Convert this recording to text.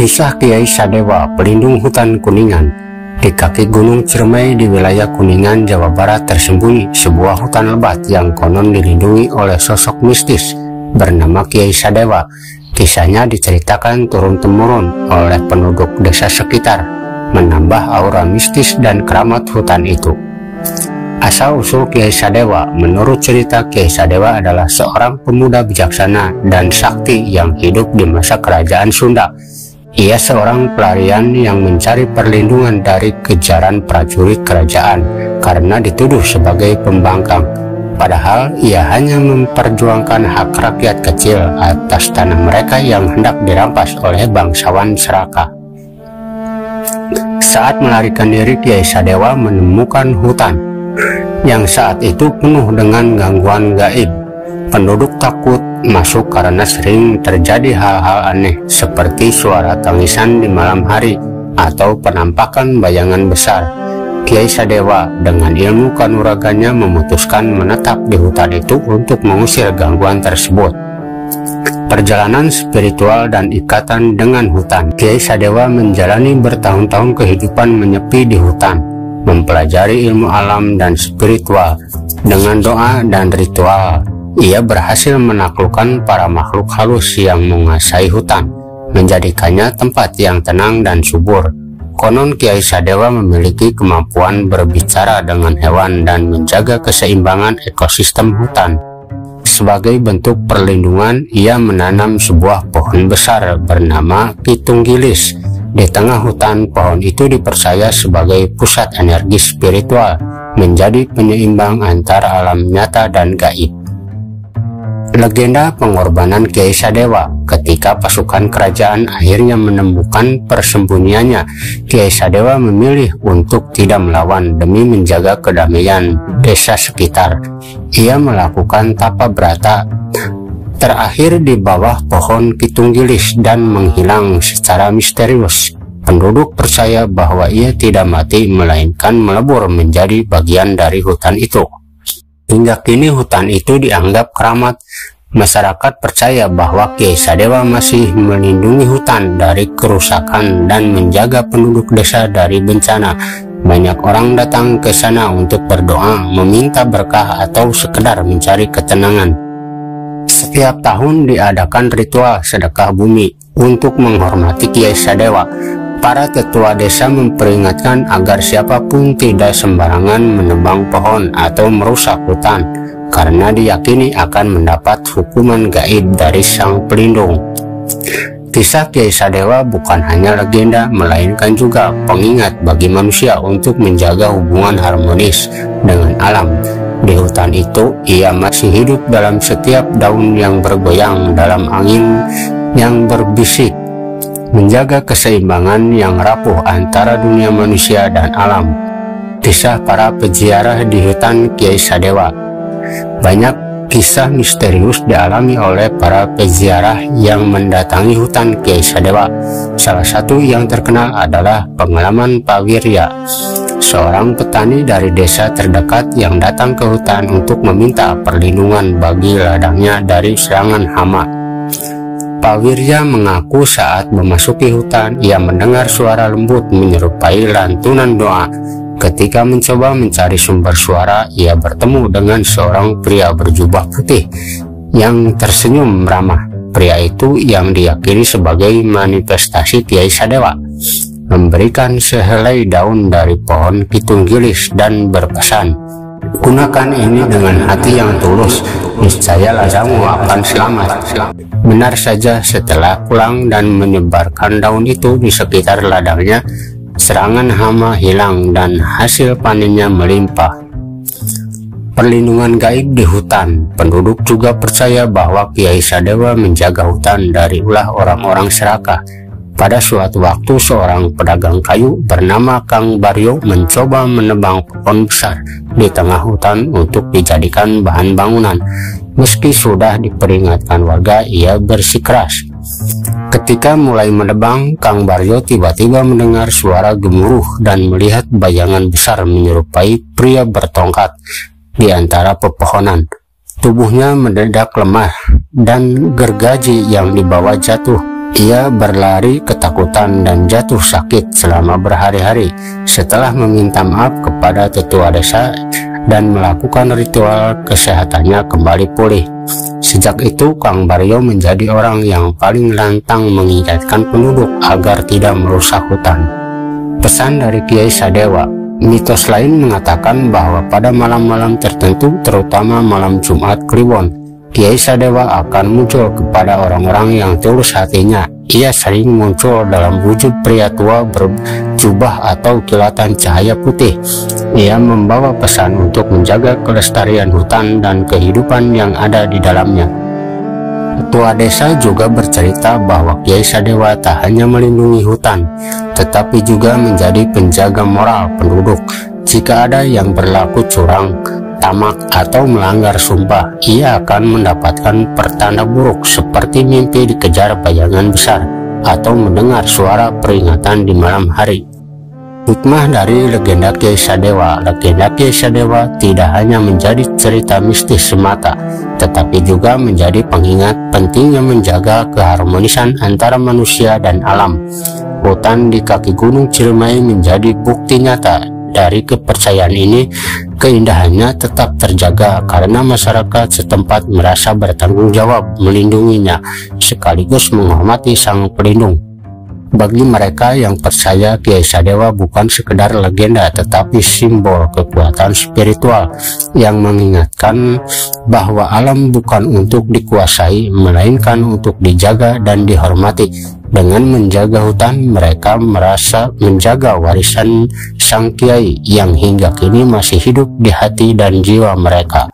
Kisah Kiai Sadewa, pelindung hutan Kuningan. Di kaki Gunung Ciremai di wilayah Kuningan, Jawa Barat tersembunyi sebuah hutan lebat yang konon dilindungi oleh sosok mistis bernama Kiai Sadewa. Kisahnya diceritakan turun-temurun oleh penduduk desa sekitar, menambah aura mistis dan keramat hutan itu. Asal-usul Kiai Sadewa, menurut cerita, Kiai Sadewa adalah seorang pemuda bijaksana dan sakti yang hidup di masa kerajaan Sunda. Ia seorang pelarian yang mencari perlindungan dari kejaran prajurit kerajaan karena dituduh sebagai pembangkang. Padahal ia hanya memperjuangkan hak rakyat kecil atas tanah mereka yang hendak dirampas oleh bangsawan Seraka. Saat melarikan diri, Kiai Sadewa menemukan hutan yang saat itu penuh dengan gangguan gaib. Penduduk takut masuk karena sering terjadi hal-hal aneh seperti suara tangisan di malam hari atau penampakan bayangan besar. Kiai Sadewa dengan ilmu kanuraganya memutuskan menetap di hutan itu untuk mengusir gangguan tersebut. Perjalanan spiritual dan ikatan dengan hutan. Kiai Sadewa menjalani bertahun-tahun kehidupan menyepi di hutan, mempelajari ilmu alam dan spiritual. Dengan doa dan ritual, ia berhasil menaklukkan para makhluk halus yang menguasai hutan, menjadikannya tempat yang tenang dan subur. Konon Kiai Sadewa memiliki kemampuan berbicara dengan hewan dan menjaga keseimbangan ekosistem hutan. Sebagai bentuk perlindungan, ia menanam sebuah pohon besar bernama Kitunggilis. Di tengah hutan, pohon itu dipercaya sebagai pusat energi spiritual, menjadi penyeimbang antara alam nyata dan gaib. Legenda pengorbanan Kiai Sadewa. Ketika pasukan kerajaan akhirnya menemukan persembunyiannya, Kiai Sadewa memilih untuk tidak melawan demi menjaga kedamaian desa sekitar. Ia melakukan tapa brata terakhir di bawah pohon Kitunggilis dan menghilang secara misterius. Penduduk percaya bahwa ia tidak mati melainkan melebur menjadi bagian dari hutan itu. Hingga kini hutan itu dianggap keramat. Masyarakat percaya bahwa Kiai Sadewa masih melindungi hutan dari kerusakan dan menjaga penduduk desa dari bencana. Banyak orang datang ke sana untuk berdoa, meminta berkah atau sekedar mencari ketenangan. Setiap tahun diadakan ritual sedekah bumi untuk menghormati Kiai Sadewa. Para tetua desa memperingatkan agar siapapun tidak sembarangan menebang pohon atau merusak hutan, karena diyakini akan mendapat hukuman gaib dari Sang Pelindung. Kisah Kiai Sadewa bukan hanya legenda, melainkan juga pengingat bagi manusia untuk menjaga hubungan harmonis dengan alam. Di hutan itu, ia masih hidup dalam setiap daun yang bergoyang dalam angin yang berbisik, menjaga keseimbangan yang rapuh antara dunia manusia dan alam. Kisah para peziarah di hutan Kiai Sadewa. Banyak kisah misterius dialami oleh para peziarah yang mendatangi hutan Kiai Sadewa. Salah satu yang terkenal adalah pengalaman Pak Wirya, seorang petani dari desa terdekat yang datang ke hutan untuk meminta perlindungan bagi ladangnya dari serangan hama. Pak Wirya mengaku saat memasuki hutan, ia mendengar suara lembut menyerupai lantunan doa. Ketika mencoba mencari sumber suara, ia bertemu dengan seorang pria berjubah putih yang tersenyum ramah. Pria itu yang diyakini sebagai manifestasi Kiai Sadewa memberikan sehelai daun dari pohon Kitunggilis dan berpesan, "Gunakan ini dengan hati yang tulus, niscaya ladangmu akan selamat." Benar saja, setelah pulang dan menyebarkan daun itu di sekitar ladangnya, serangan hama hilang dan hasil panennya melimpah. Perlindungan gaib di hutan. Penduduk juga percaya bahwa Kiai Sadewa menjaga hutan dari ulah orang-orang Seraka. Pada suatu waktu, seorang pedagang kayu bernama Kang Baryo mencoba menebang pohon besar di tengah hutan untuk dijadikan bahan bangunan. Meski sudah diperingatkan warga, ia bersikeras. Ketika mulai menebang, Kang Baryo tiba-tiba mendengar suara gemuruh dan melihat bayangan besar menyerupai pria bertongkat di antara pepohonan. Tubuhnya mendadak lemah dan gergaji yang dibawa jatuh. Ia berlari ketakutan dan jatuh sakit selama berhari-hari setelah meminta maaf kepada tetua desa dan melakukan ritual kesehatannya kembali pulih. Sejak itu Kang Baryo menjadi orang yang paling lantang mengingatkan penduduk agar tidak merusak hutan. Pesan dari Kiai Sadewa. Mitos lain mengatakan bahwa pada malam-malam tertentu, terutama malam Jumat Kliwon, Kiai Sadewa akan muncul kepada orang-orang yang tulus hatinya. Ia sering muncul dalam wujud pria tua berjubah atau kilatan cahaya putih. Ia membawa pesan untuk menjaga kelestarian hutan dan kehidupan yang ada di dalamnya. Ketua desa juga bercerita bahwa Kiai Sadewa tak hanya melindungi hutan, tetapi juga menjadi penjaga moral penduduk. Jika ada yang berlaku curang, tamak, atau melanggar sumpah, ia akan mendapatkan pertanda buruk seperti mimpi dikejar bayangan besar atau mendengar suara peringatan di malam hari. Hikmah dari legenda Kiai Sadewa. Legenda Kiai Sadewa tidak hanya menjadi cerita mistis semata, tetapi juga menjadi pengingat pentingnya menjaga keharmonisan antara manusia dan alam. Hutan di kaki Gunung Ciremai menjadi bukti nyata dari kepercayaan ini. Keindahannya tetap terjaga karena masyarakat setempat merasa bertanggung jawab melindunginya sekaligus menghormati sang pelindung. Bagi mereka yang percaya, Kiai Sadewa bukan sekedar legenda tetapi simbol kekuatan spiritual yang mengingatkan bahwa alam bukan untuk dikuasai melainkan untuk dijaga dan dihormati. Dengan menjaga hutan, mereka merasa menjaga warisan sang kiai yang hingga kini masih hidup di hati dan jiwa mereka.